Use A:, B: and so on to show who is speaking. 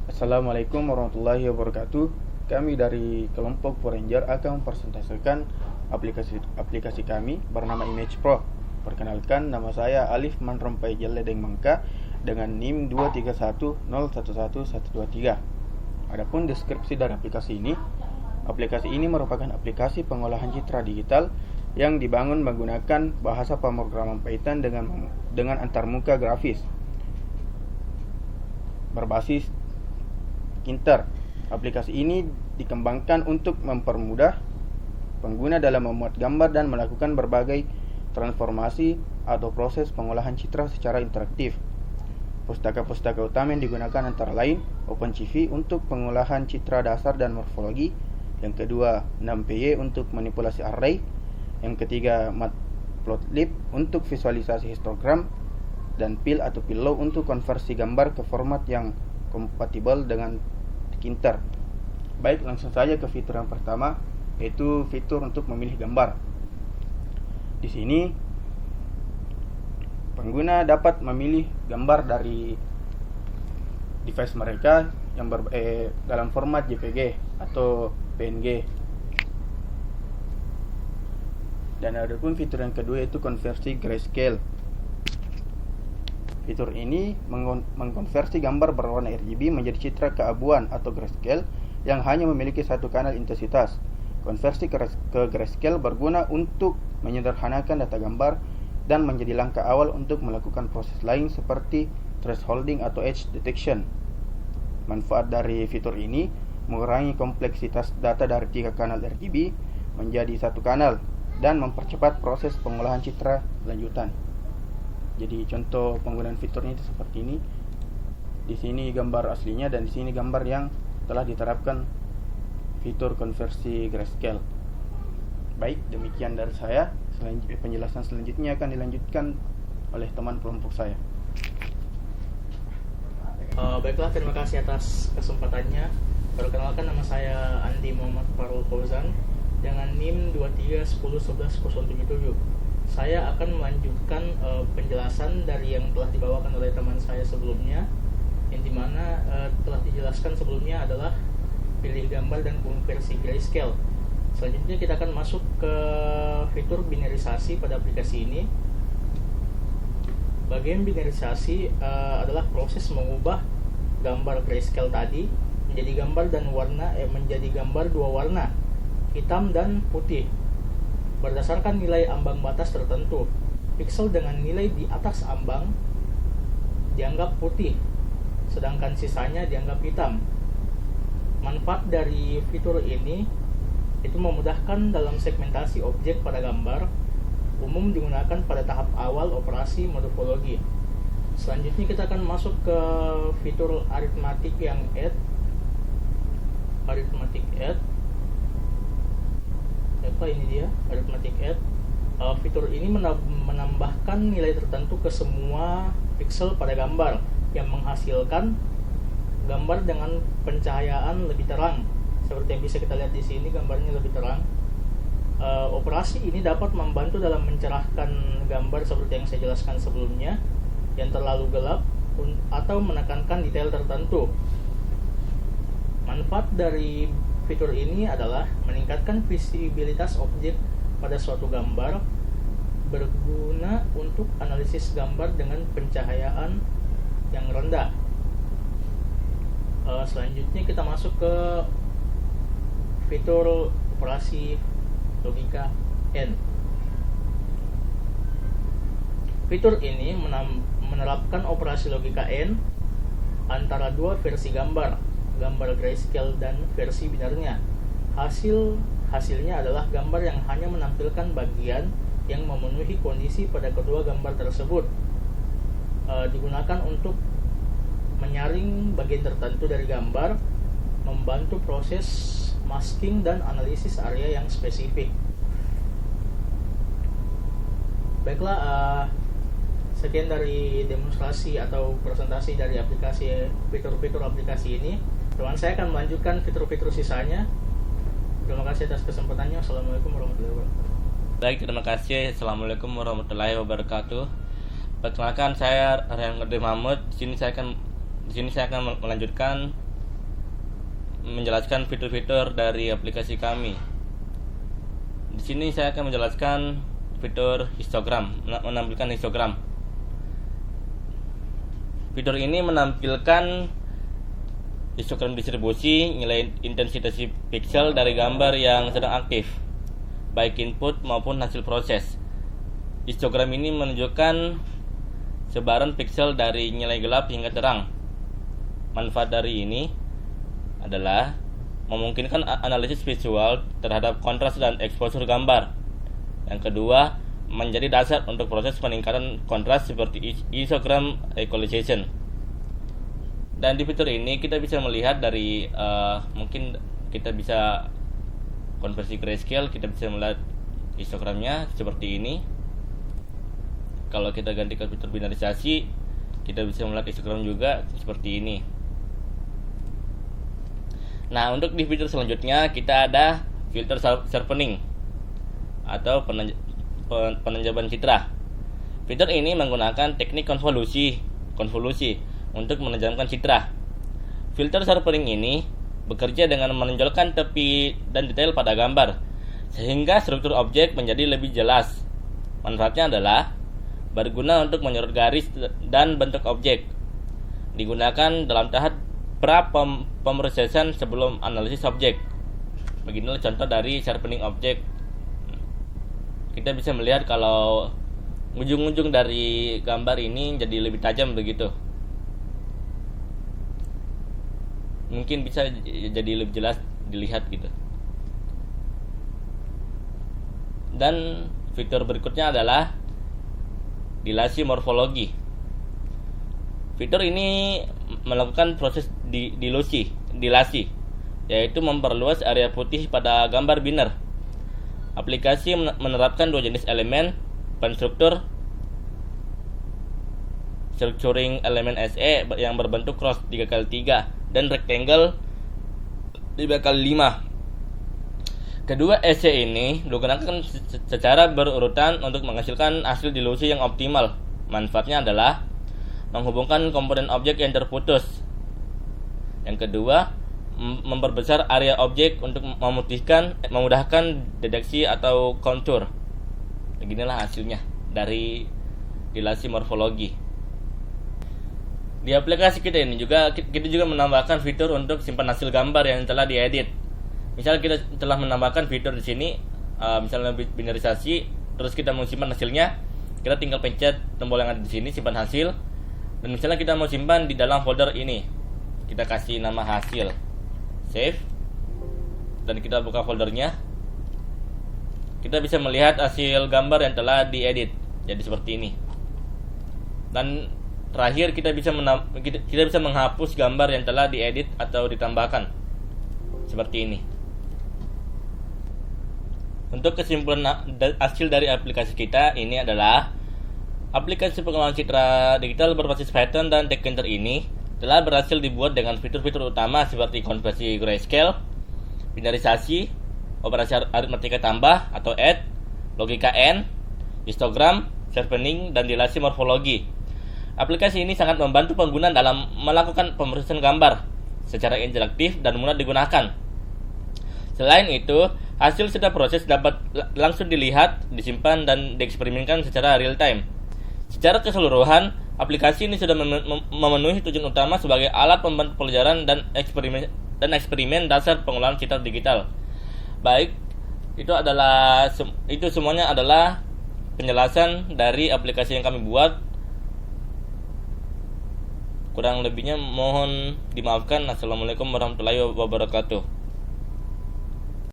A: Assalamualaikum warahmatullahi wabarakatuh. Kami dari kelompok Foranger akan mempresentasikan aplikasi kami bernama Image Pro. Perkenalkan, nama saya Alif Manrompai Jaledeng Mangka dengan NIM 231011123. Adapun deskripsi dari aplikasi ini merupakan aplikasi pengolahan citra digital yang dibangun menggunakan bahasa pemrograman Python dengan antarmuka grafis berbasis Kinter. Aplikasi ini dikembangkan untuk mempermudah pengguna dalam memuat gambar dan melakukan berbagai transformasi atau proses pengolahan citra secara interaktif. Pustaka-pustaka utama yang digunakan antara lain OpenCV untuk pengolahan citra dasar dan morfologi, yang kedua NumPy untuk manipulasi array, yang ketiga Matplotlib untuk visualisasi histogram, dan Pil atau Pillow untuk konversi gambar ke format yang kompatibel dengan Kinter. Baik, langsung saja ke fitur yang pertama, yaitu fitur untuk memilih gambar. Di sini pengguna dapat memilih gambar dari device mereka yang dalam format JPG atau PNG. Dan ada pun fitur yang kedua, yaitu konversi grayscale. Fitur ini mengkonversi gambar berwarna RGB menjadi citra keabuan atau grayscale yang hanya memiliki satu kanal intensitas. Konversi ke grayscale berguna untuk menyederhanakan data gambar dan menjadi langkah awal untuk melakukan proses lain seperti thresholding atau edge detection. Manfaat dari fitur ini mengurangi kompleksitas data dari 3 kanal RGB menjadi satu kanal dan mempercepat proses pengolahan citra lanjutan. Jadi contoh penggunaan fiturnya itu seperti ini. Di sini gambar aslinya dan di sini gambar yang telah diterapkan fitur konversi grayscale. Baik, demikian dari saya. Penjelasan selanjutnya akan dilanjutkan oleh teman kelompok saya.
B: Baiklah, terima kasih atas kesempatannya. Perkenalkan, nama saya Andi Muhammad Farul Fauzan dengan NIM 231111077. Saya akan melanjutkan penjelasan dari yang telah dibawakan oleh teman saya sebelumnya, yang dimana telah dijelaskan sebelumnya adalah pilih gambar dan konversi grayscale. Selanjutnya kita akan masuk ke fitur binarisasi pada aplikasi ini. Bagian binarisasi adalah proses mengubah gambar grayscale tadi menjadi gambar dua warna, hitam dan putih, berdasarkan nilai ambang batas tertentu. Pixel dengan nilai di atas ambang dianggap putih, sedangkan sisanya dianggap hitam. Manfaat dari fitur ini itu memudahkan dalam segmentasi objek pada gambar, umum digunakan pada tahap awal operasi morfologi. Selanjutnya kita akan masuk ke fitur arithmetic yang add. Ini dia arithmetic add. Fitur ini menambahkan nilai tertentu ke semua pixel pada gambar yang menghasilkan gambar dengan pencahayaan lebih terang. Seperti yang bisa kita lihat di sini, gambarnya lebih terang. Operasi ini dapat membantu dalam mencerahkan gambar seperti yang saya jelaskan sebelumnya yang terlalu gelap atau menekankan detail tertentu. Manfaat dari fitur ini adalah meningkatkan visibilitas objek pada suatu gambar, berguna untuk analisis gambar dengan pencahayaan yang rendah. Selanjutnya kita masuk ke fitur operasi logika N. Fitur ini menerapkan operasi logika N antara dua versi gambar grayscale dan versi binarnya. Hasilnya adalah gambar yang hanya menampilkan bagian yang memenuhi kondisi pada kedua gambar tersebut. Digunakan untuk menyaring bagian tertentu dari gambar, membantu proses masking dan analisis area yang spesifik. Baiklah, sekian dari demonstrasi atau presentasi dari fitur-fitur aplikasi ini. Teman saya akan melanjutkan fitur-fitur sisanya. Terima kasih atas kesempatannya. Assalamualaikum warahmatullahi wabarakatuh.
C: Baik, terima kasih. Assalamualaikum warahmatullahi wabarakatuh. Perkenalkan, saya Ryan Gede Mahmud. Di sini saya akan melanjutkan menjelaskan fitur-fitur dari aplikasi kami. Di sini saya akan menjelaskan fitur histogram, menampilkan histogram. Fitur ini menampilkan histogram distribusi nilai intensitas pixel dari gambar yang sedang aktif, baik input maupun hasil proses. Histogram ini menunjukkan sebaran pixel dari nilai gelap hingga terang. Manfaat dari ini adalah memungkinkan analisis visual terhadap kontras dan exposure gambar. Yang kedua, menjadi dasar untuk proses peningkatan kontras seperti histogram equalization. Dan di fitur ini kita bisa melihat dari mungkin kita bisa konversi grayscale, kita bisa melihat histogramnya seperti ini. Kalau kita ganti ke fitur binarisasi, kita bisa melihat histogram juga seperti ini. Nah, untuk di fitur selanjutnya kita ada filter sharpening atau penenjaban citra. Fitur ini menggunakan teknik konvolusi untuk menajamkan citra. Filter sharpening ini bekerja dengan menonjolkan tepi dan detail pada gambar, sehingga struktur objek menjadi lebih jelas. Manfaatnya adalah berguna untuk menyorot garis dan bentuk objek. Digunakan dalam tahap pemrosesan sebelum analisis objek. Beginilah contoh dari sharpening objek. Kita bisa melihat kalau ujung-ujung dari gambar ini jadi lebih tajam begitu. Mungkin bisa jadi lebih jelas dilihat gitu. Dan fitur berikutnya adalah dilasi morfologi. Fitur ini melakukan proses dilasi, yaitu memperluas area putih pada gambar biner. Aplikasi menerapkan dua jenis elemen, penstruktur structuring elemen SE yang berbentuk cross 3x3 dan rectangle 5x5. Kedua SE ini digunakan secara berurutan untuk menghasilkan hasil dilusi yang optimal. Manfaatnya adalah menghubungkan komponen objek yang terputus. Yang kedua, memperbesar area objek untuk memudahkan deteksi atau kontur. Beginilah hasilnya dari dilasi morfologi. Di aplikasi kita ini kita juga menambahkan fitur untuk simpan hasil gambar yang telah diedit. Misalnya kita telah menambahkan fitur di sini, misalnya binarisasi, terus kita mau simpan hasilnya, kita tinggal pencet tombol yang ada di sini simpan hasil, dan misalnya kita mau simpan di dalam folder ini, kita kasih nama hasil, save, dan kita buka foldernya, kita bisa melihat hasil gambar yang telah diedit, jadi seperti ini. Dan terakhir kita bisa menghapus gambar yang telah diedit atau ditambahkan, seperti ini. Untuk kesimpulan hasil dari aplikasi kita ini adalah aplikasi pengembangan citra digital berbasis Python dan Tkinter ini telah berhasil dibuat dengan fitur-fitur utama seperti konversi grayscale, binarisasi, operasi aritmatika tambah atau add, logika AND, histogram, sharpening, dan dilasi morfologi. Aplikasi ini sangat membantu pengguna dalam melakukan pemrosesan gambar secara interaktif dan mudah digunakan. Selain itu, hasil setelah proses dapat langsung dilihat, disimpan, dan dieksperimenkan secara real time. Secara keseluruhan, aplikasi ini sudah memenuhi tujuan utama sebagai alat pembantu pelajaran dan eksperimen dasar pengolahan citra digital. Baik, itu semuanya adalah penjelasan dari aplikasi yang kami buat. Kurang lebihnya mohon dimaafkan. Assalamualaikum warahmatullahi wabarakatuh.